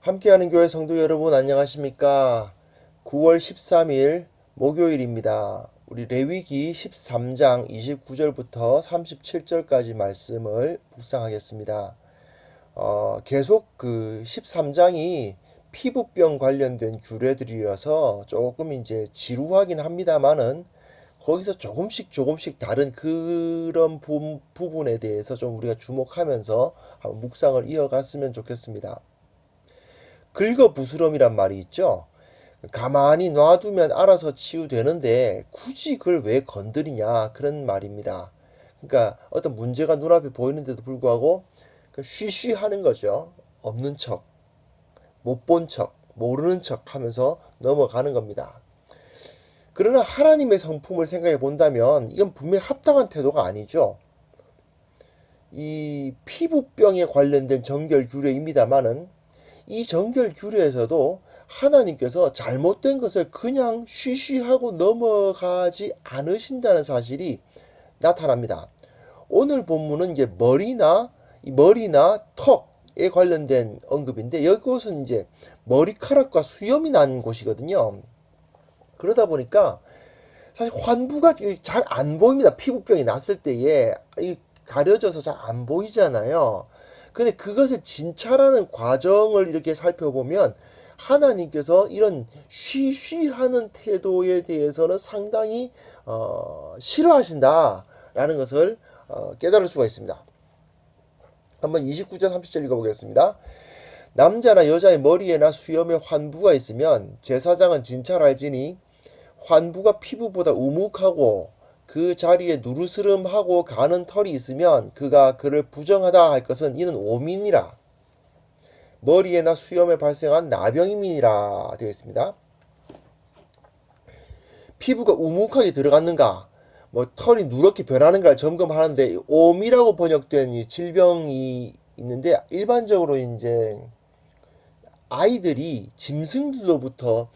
함께하는 교회 성도 여러분 안녕하십니까? 9월 13일 목요일입니다. 우리 레위기 13장 29절부터 37절까지 말씀을 묵상하겠습니다. 계속 그 13장이 피부병 관련된 규례들이어서 조금 이제 지루하긴 합니다만은 거기서 조금씩 다른 그런 부분에 대해서 좀 우리가 주목하면서 한번 묵상을 이어갔으면 좋겠습니다. 긁어부스럼이란 말이 있죠. 가만히 놔두면 알아서 치유되는데 굳이 그걸 왜 건드리냐 그런 말입니다. 그러니까 어떤 문제가 눈앞에 보이는데도 불구하고 쉬쉬 하는 거죠. 없는 척, 못 본 척, 모르는 척 하면서 넘어가는 겁니다. 그러나 하나님의 성품을 생각해 본다면 이건 분명히 합당한 태도가 아니죠. 이 피부병에 관련된 정결 규례입니다만은 이 정결 규례에서도 하나님께서 잘못된 것을 그냥 쉬쉬하고 넘어가지 않으신다는 사실이 나타납니다. 오늘 본문은 이제 머리나 턱에 관련된 언급인데 이곳은 이제 머리카락과 수염이 난 곳이거든요. 그러다 보니까 사실 환부가 잘 안 보입니다. 피부병이 났을 때에 가려져서 잘 안 보이잖아요. 근데 그것을 진찰하는 과정을 이렇게 살펴보면 하나님께서 이런 쉬쉬하는 태도에 대해서는 상당히 싫어하신다라는 것을 깨달을 수가 있습니다. 한번 29절 30절 읽어보겠습니다. 남자나 여자의 머리에나 수염에 환부가 있으면 제사장은 진찰할지니 환부가 피부보다 우묵하고 그 자리에 누르스름하고 가는 털이 있으면 그가 그를 부정하다 할 것은 이는 오민이라 머리에나 수염에 발생한 나병임이라 되어 있습니다. 피부가 우묵하게 들어갔는가 뭐 털이 누렇게 변하는가를 점검하는데 오미라고 번역된 이 질병이 있는데 일반적으로 이제 아이들이 짐승들로부터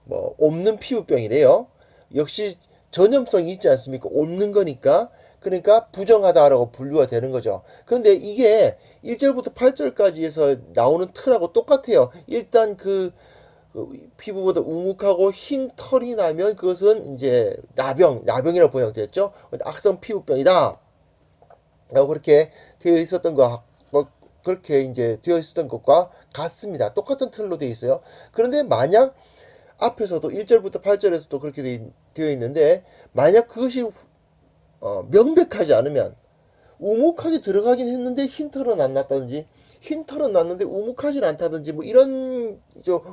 뭐 옮는 피부병이래요. 역시 전염성이 있지 않습니까? 옮는 거니까. 그러니까 부정하다라고 분류가 되는 거죠. 그런데 이게 1절부터 8절까지 해서 나오는 틀하고 똑같아요. 일단 그 피부보다 우묵하고 흰 털이 나면 그것은 이제 나병이라고 번역됐죠. 악성 피부병이다. 라고 그렇게 되어 있었던 그렇게 이제 되어 있었던 것과 같습니다. 똑같은 틀로 되어 있어요. 그런데 만약 앞에서도 1절부터 8절에서도 그렇게 되어 있는데 만약 그것이 명백하지 않으면 우묵하게 들어가긴 했는데 흰털은 안 났다든지 흰털은 났는데 우묵하진 않다든지 뭐 이런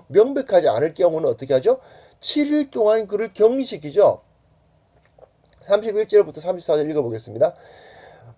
명백하지 않을 경우는 어떻게 하죠? 7일 동안 그를 격리시키죠. 31절부터 34절 읽어보겠습니다.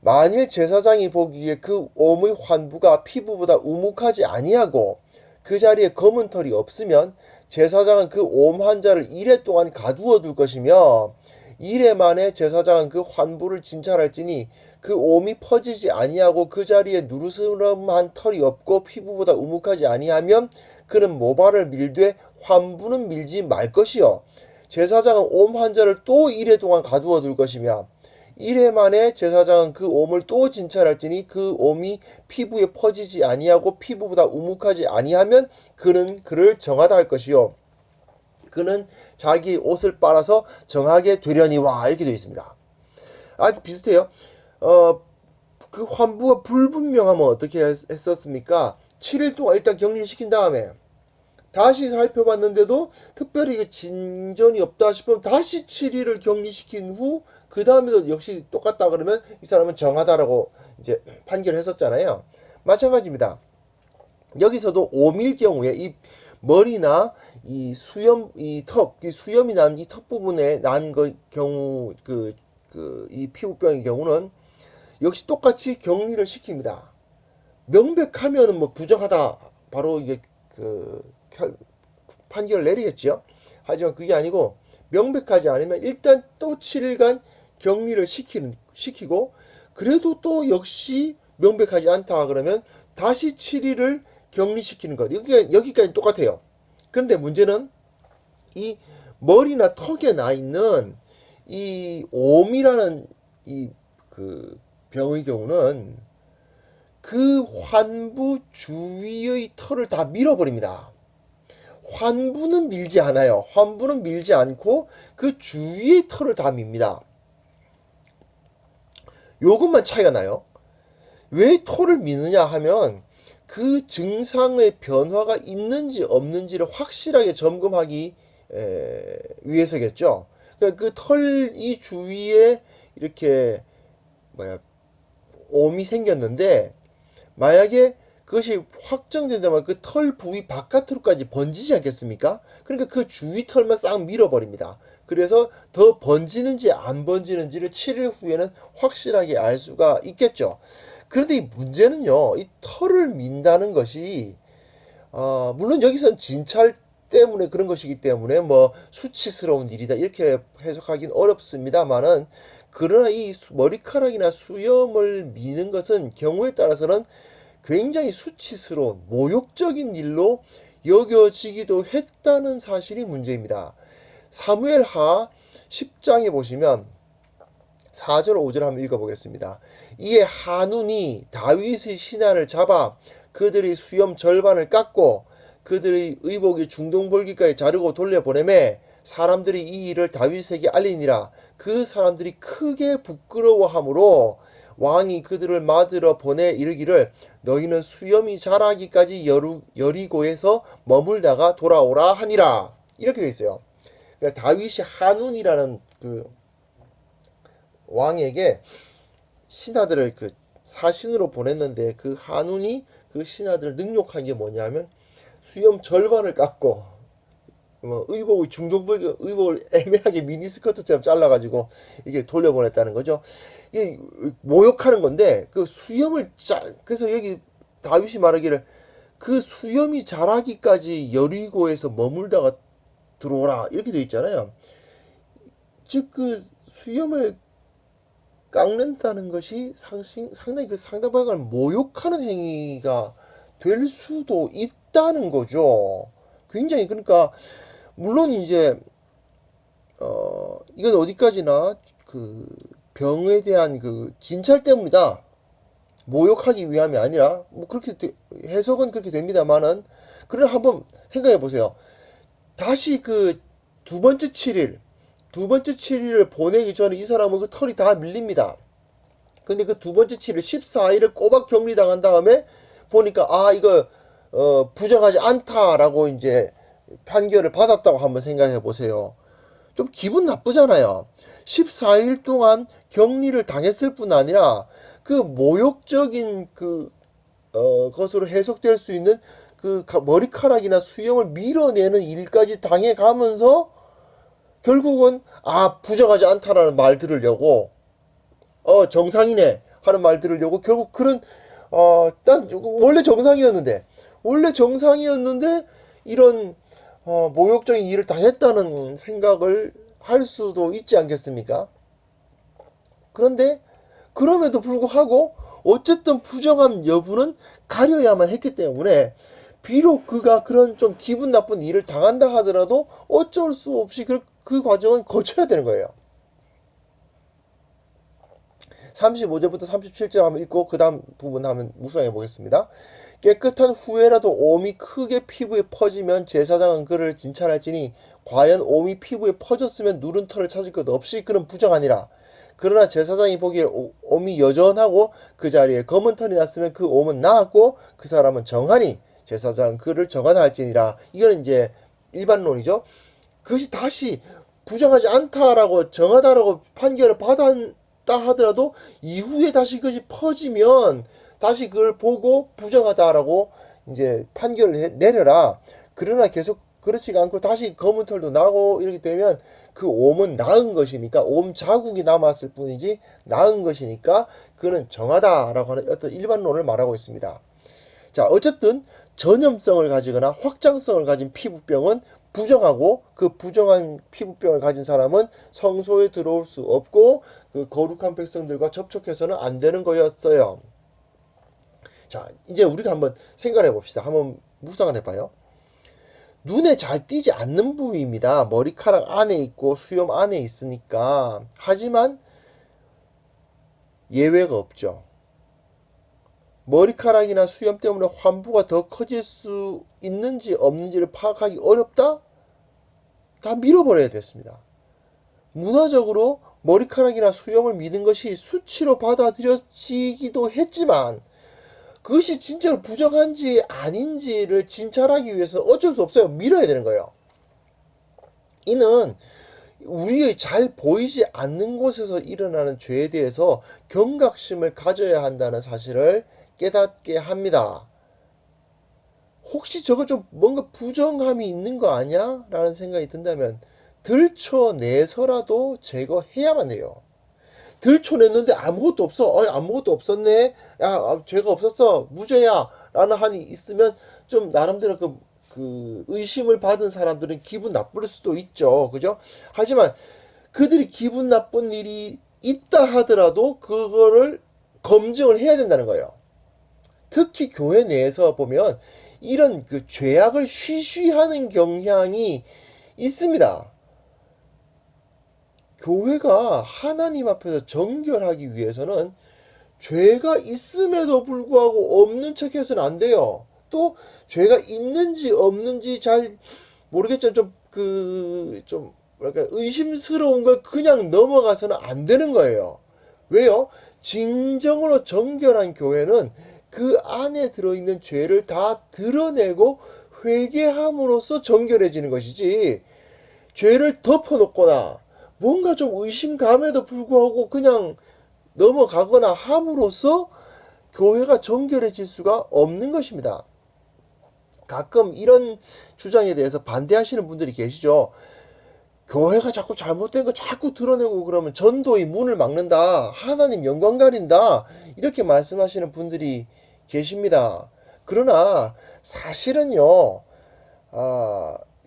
만일 제사장이 보기에 그 옴의 환부가 피부보다 우묵하지 아니하고 그 자리에 검은 털이 없으면 제사장은 그 옴 환자를 이래 동안 가두어 둘 것이며 이래 만에 제사장은 그 환부를 진찰할지니 그 옴이 퍼지지 아니하고 그 자리에 누르스름한 털이 없고 피부보다 우묵하지 아니하면 그는 모발을 밀되 환부는 밀지 말 것이요 제사장은 옴 환자를 또 이래 동안 가두어 둘 것이며 이래 만에 제사장은 그 옴을 또 진찰할지니 그 옴이 피부에 퍼지지 아니하고 피부보다 우묵하지 아니하면 그는 그를 정하다 할 것이요 그는 자기 옷을 빨아서 정하게 되려니와 이렇게 되어 있습니다. 아주 비슷해요. 그 환부가 불분명하면 어떻게 했었습니까? 7일 동안 일단 격리시킨 다음에 다시 살펴봤는데도 특별히 진전이 없다 싶으면 다시 7일을 격리시킨 후 그 다음에도 역시 똑같다 그러면 이 사람은 정하다라고 이제 판결을 했었잖아요. 마찬가지입니다. 여기서도 5밀 경우에 이 머리나 이 수염, 이 수염이 난 이 턱 부분에 난 경우 이 피부병의 경우는 역시 똑같이 격리를 시킵니다. 명백하면은 뭐 부정하다 바로 이게 판결을 내리겠죠. 하지만 그게 아니고 명백하지 않으면 일단 또 7일간 격리를 시키고 그래도 또 역시 명백하지 않다 그러면 다시 7일을 격리시키는 것. 여기까지 똑같아요. 그런데 문제는 이 머리나 턱에 나 있는 이 옴이라는 이 병의 경우는 그 환부 주위의 털을 다 밀어버립니다. 환부는 밀지 않아요. 환부는 밀지 않고 그 주위의 털을 다 밉니다. 요것만 차이가 나요. 왜 털을 미느냐 하면 그 증상의 변화가 있는지 없는지를 확실하게 점검하기 위해서겠죠. 그러니까 그 털 이 주위에 이렇게 옴이 생겼는데 만약에 그것이 확정된다면 그 털 부위 바깥으로까지 번지지 않겠습니까? 그러니까 그 주위 털만 싹 밀어버립니다. 그래서 더 번지는지 안 번지는지를 7일 후에는 확실하게 알 수가 있겠죠. 그런데 이 문제는요, 이 털을 민다는 것이, 물론 여기선 진찰 때문에 그런 것이기 때문에 뭐 수치스러운 일이다 이렇게 해석하긴 어렵습니다만은, 그러나 이 머리카락이나 수염을 미는 것은 경우에 따라서는 굉장히 수치스러운 모욕적인 일로 여겨지기도 했다는 사실이 문제입니다. 사무엘하 10장에 보시면 4절 5절 한번 읽어보겠습니다. 이에 한운이 다윗의 신하를 잡아 그들의 수염 절반을 깎고 그들의 의복이 중동볼기까지 자르고 돌려보내매 사람들이 이 일을 다윗에게 알리니라. 그 사람들이 크게 부끄러워하므로 왕이 그들을 맞으러 보내 이르기를 너희는 수염이 자라기까지 여리고에서 머물다가 돌아오라 하니라. 이렇게 되어 있어요. 그러니까 다윗이 한운이라는 그 왕에게 신하들을 그 사신으로 보냈는데 그 한운이 그 신하들을 능욕한 게 뭐냐면 수염 절반을 깎고 뭐 의복을 중동불교 의복을 애매하게 미니스커트처럼 잘라가지고 이게 돌려보냈다는 거죠. 이게 모욕하는 건데 그 수염을 그래서 여기 다윗이 말하기를 그 수염이 자라기까지 여리고에서 머물다가 들어오라 이렇게 돼 있잖아요. 즉 그 수염을 깎는다는 것이 상당히 그 상대방을 모욕하는 행위가 될 수도 있다는 거죠. 굉장히 그러니까 물론 이제 이건 어디까지나 그 병에 대한 그 진찰 때문이다. 모욕하기 위함이 아니라 뭐 그렇게 해석은 그렇게 됩니다만은 그래 한번 생각해 보세요. 다시 그 두 번째 7일을 보내기 전에 이 사람은 그 털이 다 밀립니다. 근데 그 두 번째 7일 14일을 꼬박 격리당한 다음에 보니까 이거 부정하지 않다라고 이제 판결을 받았다고 한번 생각해 보세요. 좀 기분 나쁘잖아요. 14일 동안 격리를 당했을 뿐 아니라 그 모욕적인 것으로 해석될 수 있는 그 머리카락이나 수염을 밀어내는 일까지 당해가면서 결국은 부정하지 않다라는 말 들으려고 정상이네 하는 말 들으려고 결국 그런 난 원래 정상이었는데 이런 모욕적인 일을 당했다는 생각을 할 수도 있지 않겠습니까? 그런데 그럼에도 불구하고 어쨌든 부정함 여부는 가려야만 했기 때문에 비록 그가 그런 좀 기분 나쁜 일을 당한다 하더라도 어쩔 수 없이 그 과정은 거쳐야 되는 거예요. 35절부터 37절 한번 읽고 그 다음 부분 한번 묵상해 보겠습니다. 깨끗한 후에라도 옴이 크게 피부에 퍼지면 제사장은 그를 진찰할지니 과연 옴이 피부에 퍼졌으면 누른 털을 찾을 것 없이 그는 부정하니라. 그러나 제사장이 보기에 옴이 여전하고 그 자리에 검은 털이 났으면 그 옴은 나았고 그 사람은 정하니 제사장은 그를 정하다 할지니라. 이거는 이제 일반론이죠. 그것이 다시 부정하지 않다라고 정하다라고 판결을 받았다 하더라도 이후에 다시 그것이 퍼지면 다시 그걸 보고 부정하다라고 이제 판결을 내려라. 그러나 계속 그렇지가 않고 다시 검은 털도 나고 이렇게 되면 그 옴은 나은 것이니까 옴 자국이 남았을 뿐이지 나은 것이니까 그는 정하다라고 하는 어떤 일반론을 말하고 있습니다. 자, 어쨌든 전염성을 가지거나 확장성을 가진 피부병은 부정하고 그 부정한 피부병을 가진 사람은 성소에 들어올 수 없고 그 거룩한 백성들과 접촉해서는 안 되는 거였어요. 자, 이제 우리가 한번 생각해 봅시다. 한번 묵상을 해봐요. 눈에 잘 띄지 않는 부위입니다. 머리카락 안에 있고 수염 안에 있으니까. 하지만 예외가 없죠. 머리카락이나 수염 때문에 환부가 더 커질 수 있는지 없는지를 파악하기 어렵다? 다 밀어버려야 됐습니다. 문화적으로 머리카락이나 수염을 미는 것이 수치로 받아들여지기도 했지만 그것이 진짜로 부정한지 아닌지를 진찰하기 위해서 어쩔 수 없어요. 밀어야 되는 거예요. 이는 우리의 잘 보이지 않는 곳에서 일어나는 죄에 대해서 경각심을 가져야 한다는 사실을 깨닫게 합니다. 혹시 저거 좀 뭔가 부정함이 있는 거 아니야? 라는 생각이 든다면 들춰내서라도 제거해야만 해요. 들춰냈는데 아무것도 없어. 아무것도 없었네. 야, 죄가 없었어. 무죄야. 라는 한이 있으면 좀 나름대로 그 의심을 받은 사람들은 기분 나쁠 수도 있죠. 그죠? 하지만 그들이 기분 나쁜 일이 있다 하더라도 그거를 검증을 해야 된다는 거예요. 특히 교회 내에서 보면 이런 그 죄악을 쉬쉬하는 경향이 있습니다. 교회가 하나님 앞에서 정결하기 위해서는 죄가 있음에도 불구하고 없는 척 해서는 안 돼요. 또 죄가 있는지 없는지 잘 모르겠지만 좀 뭐랄까 의심스러운 걸 그냥 넘어가서는 안 되는 거예요. 왜요? 진정으로 정결한 교회는 그 안에 들어있는 죄를 다 드러내고 회개함으로써 정결해지는 것이지, 죄를 덮어놓거나 뭔가 좀 의심감에도 불구하고 그냥 넘어가거나 함으로써 교회가 정결해질 수가 없는 것입니다. 가끔 이런 주장에 대해서 반대하시는 분들이 계시죠. 교회가 자꾸 잘못된 거 자꾸 드러내고 그러면 전도의 문을 막는다, 하나님 영광 가린다, 이렇게 말씀하시는 분들이 계십니다. 그러나 사실은요,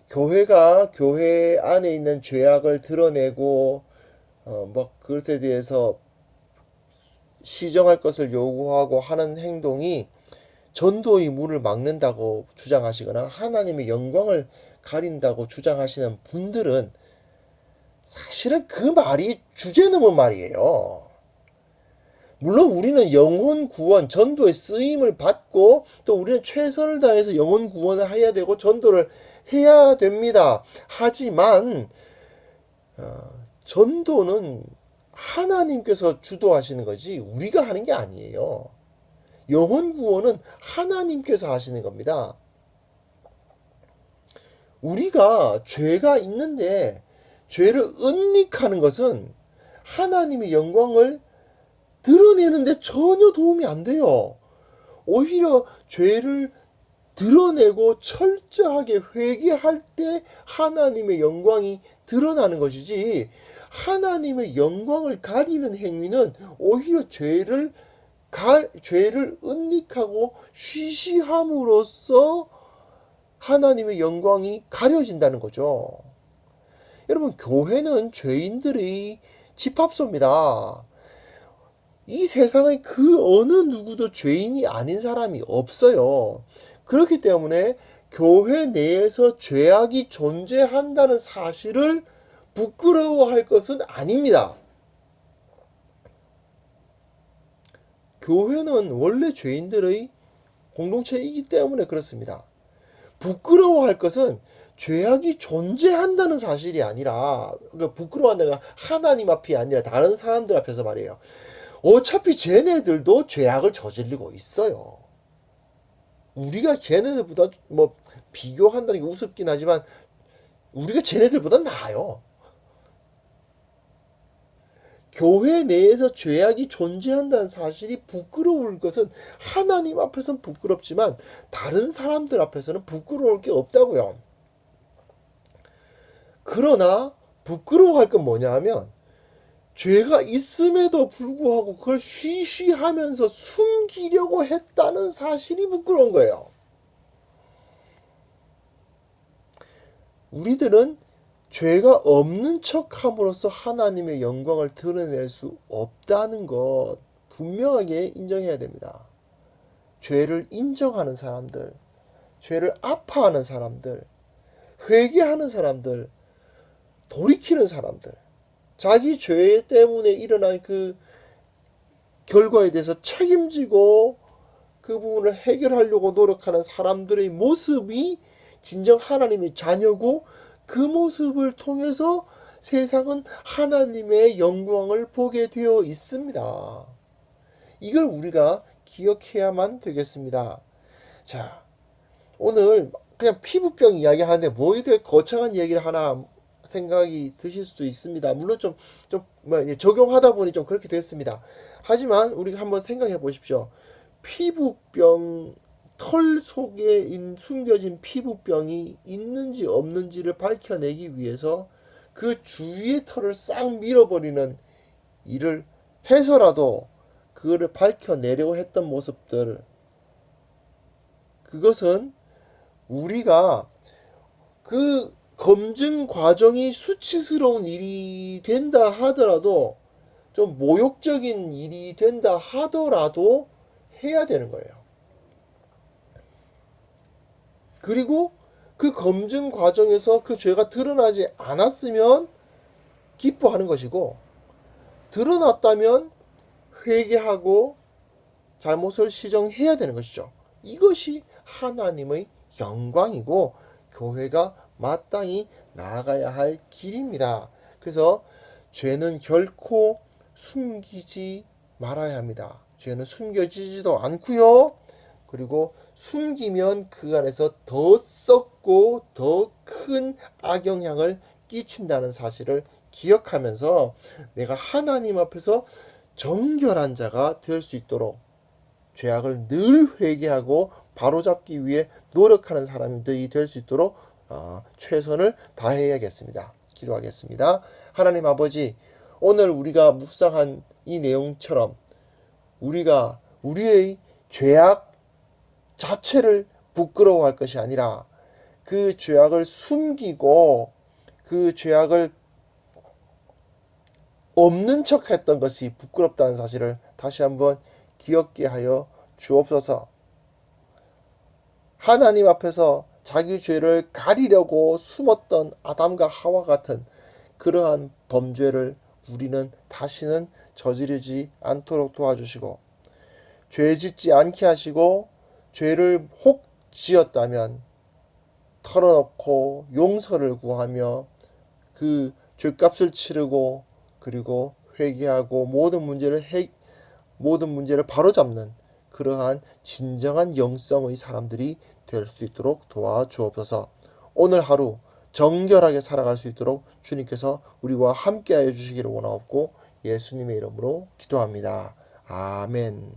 교회가 교회 안에 있는 죄악을 드러내고 그것에 대해서 시정할 것을 요구하고 하는 행동이 전도의 문을 막는다고 주장하시거나 하나님의 영광을 가린다고 주장하시는 분들은 사실은 그 말이 주제 넘은 말이에요. 물론 우리는 영혼 구원, 전도의 쓰임을 받고 또 우리는 최선을 다해서 영혼 구원을 해야 되고 전도를 해야 됩니다. 하지만 전도는 하나님께서 주도하시는 거지 우리가 하는 게 아니에요. 영혼 구원은 하나님께서 하시는 겁니다. 우리가 죄가 있는데 죄를 은닉하는 것은 하나님의 영광을 드러내는데 전혀 도움이 안 돼요. 오히려 죄를 드러내고 철저하게 회개할 때 하나님의 영광이 드러나는 것이지, 하나님의 영광을 가리는 행위는 오히려 죄를 은닉하고 쉬쉬함으로써 하나님의 영광이 가려진다는 거죠. 여러분, 교회는 죄인들의 집합소입니다. 이 세상에 그 어느 누구도 죄인이 아닌 사람이 없어요. 그렇기 때문에 교회 내에서 죄악이 존재한다는 사실을 부끄러워할 것은 아닙니다. 교회는 원래 죄인들의 공동체이기 때문에 그렇습니다. 부끄러워할 것은 죄악이 존재한다는 사실이 아니라, 그러니까 부끄러워한다는 건 하나님 앞이 아니라 다른 사람들 앞에서 말이에요. 어차피 쟤네들도 죄악을 저지르고 있어요. 우리가 쟤네들보다 비교한다는 게 우습긴 하지만 우리가 쟤네들보다 나아요. 교회 내에서 죄악이 존재한다는 사실이 부끄러울 것은 하나님 앞에서는 부끄럽지만 다른 사람들 앞에서는 부끄러울 게 없다고요. 그러나 부끄러워할 건 뭐냐 하면 죄가 있음에도 불구하고 그걸 쉬쉬하면서 숨기려고 했다는 사실이 부끄러운 거예요. 우리들은 죄가 없는 척함으로써 하나님의 영광을 드러낼 수 없다는 것 분명하게 인정해야 됩니다. 죄를 인정하는 사람들, 죄를 아파하는 사람들, 회개하는 사람들, 돌이키는 사람들, 자기 죄 때문에 일어난 그 결과에 대해서 책임지고 그 부분을 해결하려고 노력하는 사람들의 모습이 진정 하나님의 자녀고, 그 모습을 통해서 세상은 하나님의 영광을 보게 되어 있습니다. 이걸 우리가 기억해야만 되겠습니다. 자, 오늘 그냥 피부병 이야기 하는데 뭐 이렇게 거창한 얘기를 하나 생각이 드실 수도 있습니다. 물론 적용하다 보니 좀 그렇게 됐습니다. 하지만 우리가 한번 생각해 보십시오. 피부병, 털 속에 숨겨진 피부병이 있는지 없는지를 밝혀내기 위해서 그 주위의 털을 싹 밀어버리는 일을 해서라도 그거를 밝혀내려고 했던 모습들, 그것은 우리가 그 검증 과정이 수치스러운 일이 된다 하더라도, 좀 모욕적인 일이 된다 하더라도 해야 되는 거예요. 그리고 그 검증 과정에서 그 죄가 드러나지 않았으면 기뻐하는 것이고, 드러났다면 회개하고 잘못을 시정해야 되는 것이죠. 이것이 하나님의 영광이고 교회가 마땅히 나아가야 할 길입니다. 그래서 죄는 결코 숨기지 말아야 합니다. 죄는 숨겨지지도 않고요. 그리고 숨기면 그 안에서 더 썩고 더 큰 악영향을 끼친다는 사실을 기억하면서 내가 하나님 앞에서 정결한 자가 될 수 있도록 죄악을 늘 회개하고 바로잡기 위해 노력하는 사람들이 될 수 있도록 최선을 다해야겠습니다. 기도하겠습니다. 하나님 아버지, 오늘 우리가 묵상한 이 내용처럼 우리가 우리의 죄악 자체를 부끄러워할 것이 아니라 그 죄악을 숨기고 그 죄악을 없는 척 했던 것이 부끄럽다는 사실을 다시 한번 기억게 하여 주옵소서. 하나님 앞에서 자기 죄를 가리려고 숨었던 아담과 하와 같은 그러한 범죄를 우리는 다시는 저지르지 않도록 도와주시고, 죄 짓지 않게 하시고, 죄를 혹 지었다면 털어놓고 용서를 구하며 그 죄값을 치르고, 그리고 회개하고 모든 문제를 바로잡는 그러한 진정한 영성의 사람들이 될 수 있도록 도와주옵소서. 오늘 하루 정결하게 살아갈 수 있도록 주님께서 우리와 함께하여 주시기를 원하옵고 예수님의 이름으로 기도합니다. 아멘.